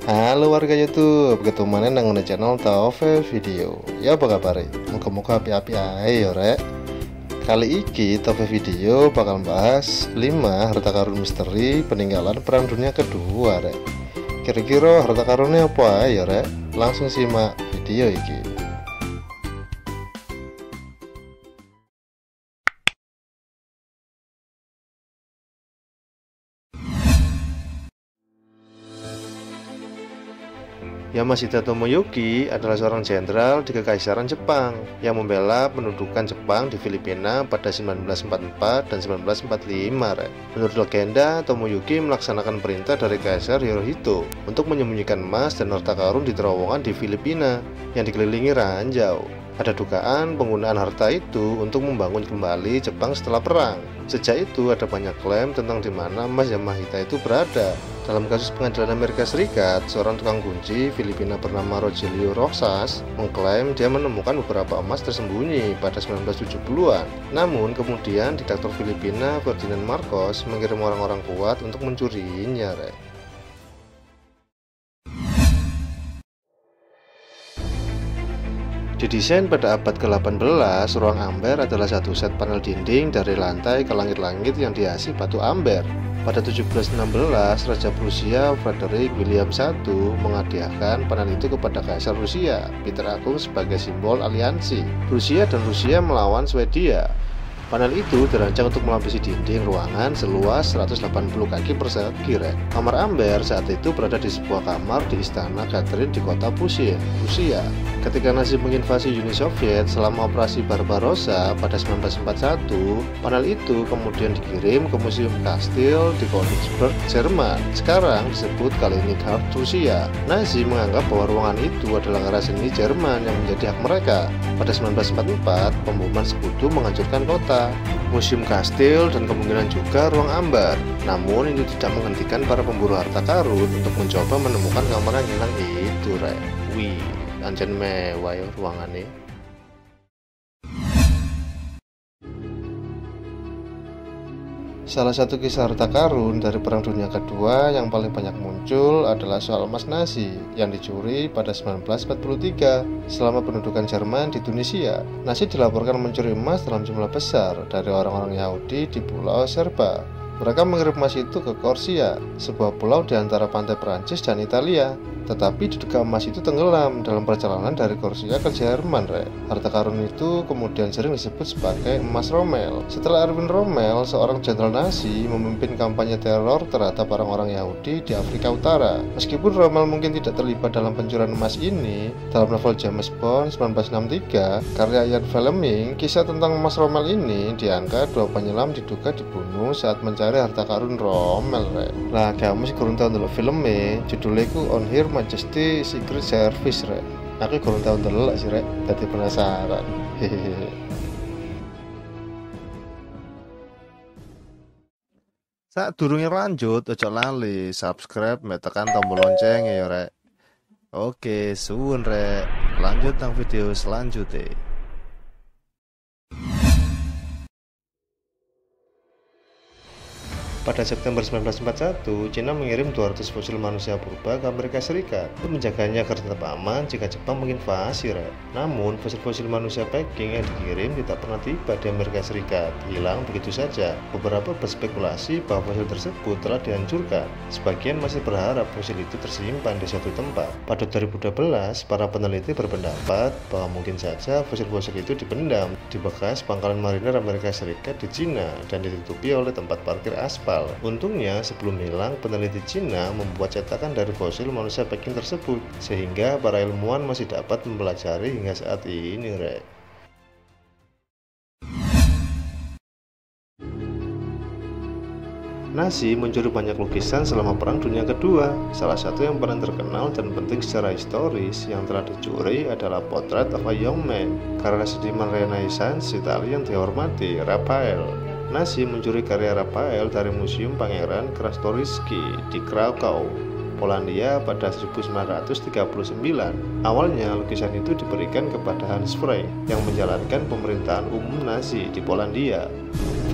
Halo warga YouTube, ketemu mana nang channel Tove Video. Ya apa kabar? Muka-muka api-api ae ya rek. Kali ini Tove Video bakal bahas 5 harta karun misteri peninggalan Perang Dunia Kedua rek. Kira-kira harta karunnya apa ya rek? Langsung simak video ini. Yamashita Tomoyuki adalah seorang jenderal di Kekaisaran Jepang yang membela pendudukan Jepang di Filipina pada 1944 dan 1945. Menurut legenda, Tomoyuki melaksanakan perintah dari Kaisar Hirohito untuk menyembunyikan emas dan harta karun di terowongan di Filipina yang dikelilingi ranjau. Ada dugaan penggunaan harta itu untuk membangun kembali Jepang setelah perang. Sejak itu ada banyak klaim tentang di mana emas Yamashita itu berada. Dalam kasus pengadilan Amerika Serikat, seorang tukang kunci Filipina bernama Rogelio Rosas mengklaim dia menemukan beberapa emas tersembunyi pada 1970-an. Namun kemudian diktator Filipina Ferdinand Marcos mengirim orang-orang kuat untuk mencurinya. Didesain pada abad ke-18, ruang amber adalah satu set panel dinding dari lantai ke langit-langit yang dihiasi batu amber. Pada 1716, Raja Prusia Frederick William I menghadiahkan panel itu kepada Kaisar Rusia, Peter Agung sebagai simbol aliansi Rusia dan Rusia melawan Swedia. Panel itu dirancang untuk melapisi dinding ruangan seluas 180 kaki persegi. Kamar amber saat itu berada di sebuah kamar di Istana Catherine di kota Pushkin, Rusia. Ketika Nazi menginvasi Uni Soviet selama operasi Barbarossa pada 1941, panel itu kemudian dikirim ke Museum Kastil di Königsberg, Jerman. Sekarang disebut Kaliningrad, Rusia. Nazi menganggap bahwa ruangan itu adalah karya seni Jerman yang menjadi hak mereka. Pada 1944, pemboman sekutu menghancurkan kota, Museum Kastil, dan kemungkinan juga ruang ambar. Namun ini tidak menghentikan para pemburu harta karun untuk mencoba menemukan kamar yang hilang itu, rek. Wih, anjen mewah ya ruangannya. Salah satu kisah harta karun dari Perang Dunia Kedua yang paling banyak muncul adalah soal emas Nazi yang dicuri pada 1943 selama pendudukan Jerman di Tunisia. Nazi dilaporkan mencuri emas dalam jumlah besar dari orang-orang Yahudi di Pulau Serba. Mereka mengirim emas itu ke Corsia, sebuah pulau di antara pantai Perancis dan Italia. Tetapi diduga emas itu tenggelam dalam perjalanan dari Corsia ke Jerman. Harta karun itu kemudian sering disebut sebagai emas Rommel. Setelah Erwin Rommel, seorang jenderal Nazi, memimpin kampanye teror terhadap orang-orang Yahudi di Afrika Utara. Meskipun Rommel mungkin tidak terlibat dalam pencurian emas ini, dalam novel James Bond 1963 karya Ian Fleming, kisah tentang emas Rommel ini diangkat 2 penyelam diduga dibunuh saat mencari harta karun Rommel. Lah kamu sih kurang tahu dulu filmnya, judulnya ku On Her Majesty Secret Service. Aku kurang tahu dulu sih rek, tadi penasaran. Hehehe. Saat durungnya lanjut, ojo lali subscribe, tekan tombol lonceng ya rek. Oke, suwun rek. Lanjut nang video selanjutnya. Pada September 1941, Cina mengirim 200 fosil manusia purba ke Amerika Serikat untuk menjaganya agar tetap aman jika Jepang menginvasi. Namun, fosil-fosil manusia Peking yang dikirim tidak pernah tiba di Amerika Serikat, hilang begitu saja. Beberapa berspekulasi bahwa fosil tersebut telah dihancurkan. Sebagian masih berharap fosil itu tersimpan di suatu tempat. Pada 2012, para peneliti berpendapat bahwa mungkin saja fosil-fosil itu dipendam di bekas pangkalan marinir Amerika Serikat di Cina dan ditutupi oleh tempat parkir aspal. Untungnya sebelum hilang, peneliti Cina membuat cetakan dari fosil manusia Peking tersebut, sehingga para ilmuwan masih dapat mempelajari hingga saat ini. Nazi mencuri banyak lukisan selama Perang Dunia Kedua. Salah satu yang paling terkenal dan penting secara historis yang telah dicuri adalah Portrait of a Young Man, karya seniman Renaissance Italia yang dihormati, Raphael. Nazi mencuri karya Raphael dari Museum Pangeran Czartoryski di Krakow, Polandia pada 1939. Awalnya lukisan itu diberikan kepada Hans Frank yang menjalankan pemerintahan umum Nazi di Polandia.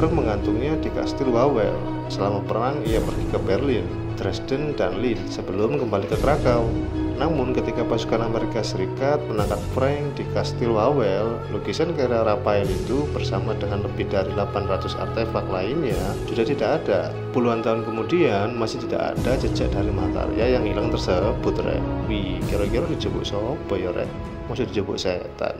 Frank mengantungnya di Kastil Wawel. Selama perang ia pergi ke Berlin. Dresden dan Linz sebelum kembali ke Krakow. Namun ketika pasukan Amerika Serikat menangkap Frank di Kastil Wawel, lukisan karya Raphael itu bersama dengan lebih dari 800 artefak lainnya sudah tidak ada. Puluhan tahun kemudian masih tidak ada jejak dari makarya yang hilang tersebut, Rek. Wih, kira-kira dijebuk sopo ya, Rek? Masih dijebuk setan.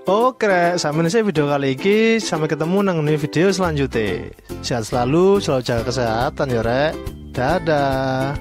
Oke, sampai selesai video kali ini. Sampai ketemu nang video selanjutnya. Sehat selalu, selalu jaga kesehatan ya, Rek. Dadah.